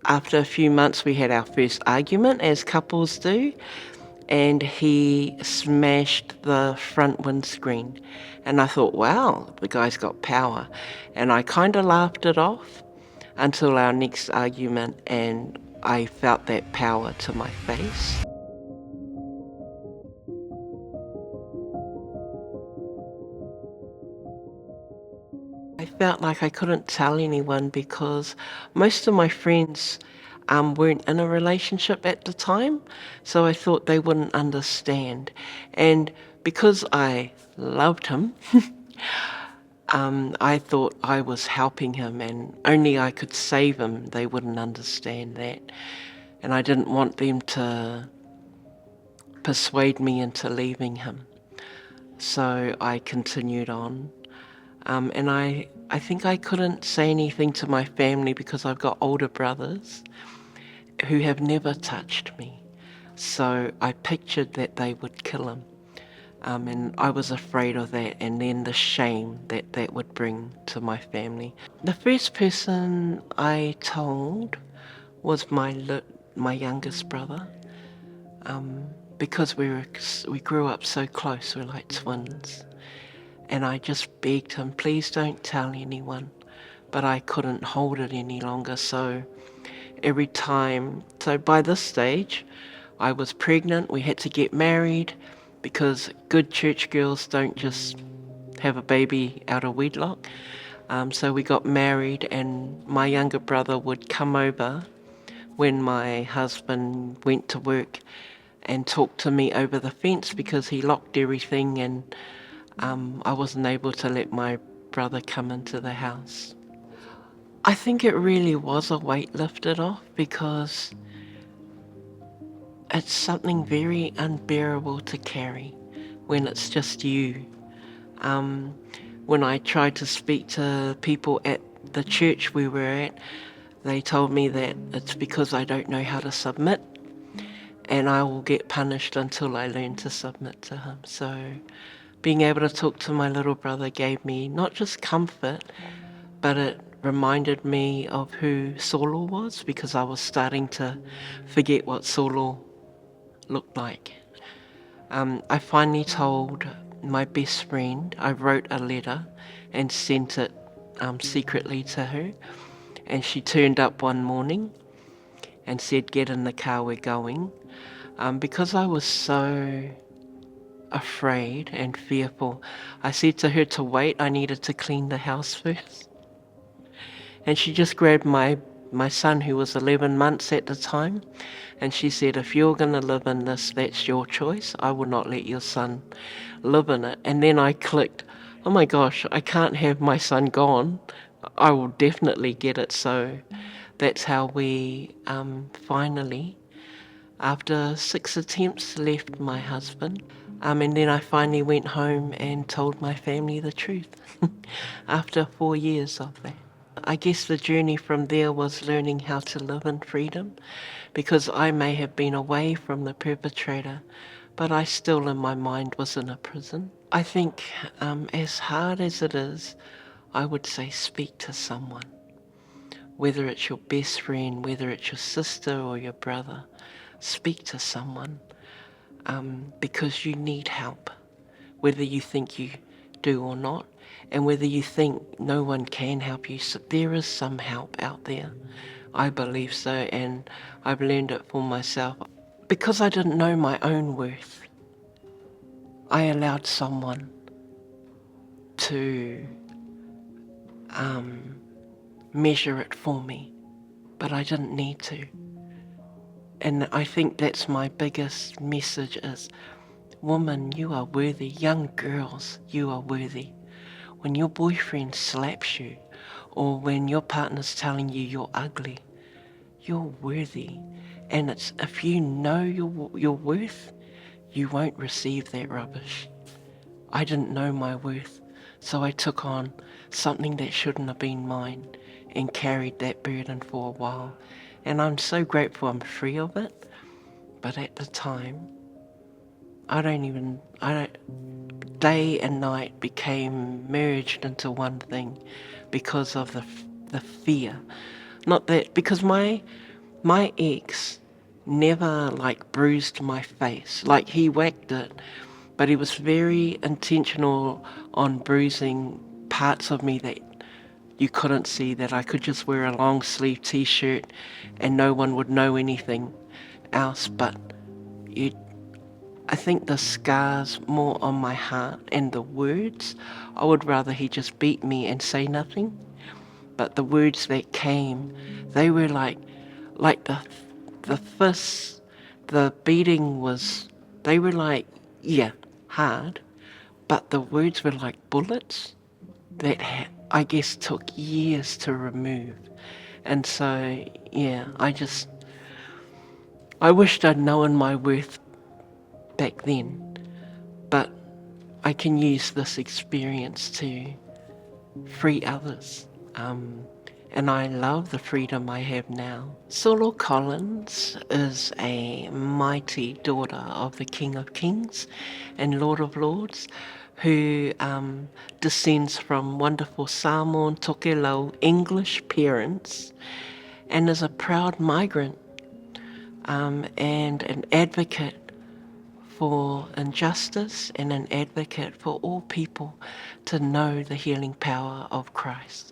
After a few months, we had our first argument, as couples do, and he smashed the front windscreen. And I thought, wow, the guy's got power. And I kind of laughed it off until our next argument, and I felt that power to my face. I felt like I couldn't tell anyone because most of my friends weren't in a relationship at the time, so I thought they wouldn't understand. And because I loved him, I thought I was helping him and only I could save him. They wouldn't understand that. And I didn't want them to persuade me into leaving him. So I continued on. And I think I couldn't say anything to my family because I've got older brothers who have never touched me. So I pictured that they would kill him. And I was afraid of that, and then the shame that that would bring to my family. The first person I told was my youngest brother, because we grew up so close. We're like twins. And I just begged him, please don't tell anyone. But I couldn't hold it any longer. So by this stage, I was pregnant. We had to get married because good church girls don't just have a baby out of wedlock. So we got married, and my younger brother would come over when my husband went to work and talk to me over the fence because he locked everything, and I wasn't able to let my brother come into the house. I think it really was a weight lifted off because it's something very unbearable to carry when it's just you. When I tried to speak to people at the church we were at, they told me that it's because I don't know how to submit, and I will get punished until I learn to submit to him. So being able to talk to my little brother gave me not just comfort, but it reminded me of who Solo was, because I was starting to forget what Solo looked like. I finally told my best friend. I wrote a letter and sent it secretly to her, and she turned up one morning and said, get in the car, we're going. Because I was so afraid and fearful, I said to her to wait. I needed to clean the house first. And she just grabbed my son, who was 11 months at the time, and she said, if you're going to live in this, that's your choice. I will not let your son live in it. And then I clicked, oh my gosh, I can't have my son gone. I will definitely get it. So that's how we finally, after 6 attempts, left my husband. And then I finally went home and told my family the truth after 4 years of that. I guess the journey from there was learning how to live in freedom, because I may have been away from the perpetrator, but I still in my mind was in a prison. I think as hard as it is, I would say speak to someone, whether it's your best friend, whether it's your sister or your brother. Speak to someone, because you need help, whether you think you do or not, and whether you think no one can help you. So there is some help out there. I believe so, and I've learned it for myself. Because I didn't know my own worth, I allowed someone to measure it for me, but I didn't need to. And I think that's my biggest message is, woman, you are worthy. Young girls, you are worthy. When your boyfriend slaps you, or when your partner's telling you you're ugly, you're worthy. And it's, if you know your worth, you won't receive that rubbish. I didn't know my worth, so I took on something that shouldn't have been mine and carried that burden for a while. And I'm so grateful I'm free of it. But at the time, day and night became merged into one thing because of the fear. Not that, because my My ex never like bruised my face. Like he whacked it, but he was very intentional on bruising parts of me that you couldn't see, that I could just wear a long sleeve t-shirt and no one would know anything else. But you, I think the scars more on my heart and the words, I would rather he just beat me and say nothing. But the words that came, they were like the fists, the beating was, they were like, yeah, hard, but the words were like bullets that I guess took years to remove. And so, yeah, I wished I'd known my worth back then, but I can use this experience to free others. And I love the freedom I have now. Solo Collins is a mighty daughter of the King of Kings and Lord of Lords, who descends from wonderful Samoan Tokelau English parents and is a proud migrant and an advocate for injustice and an advocate for all people to know the healing power of Christ.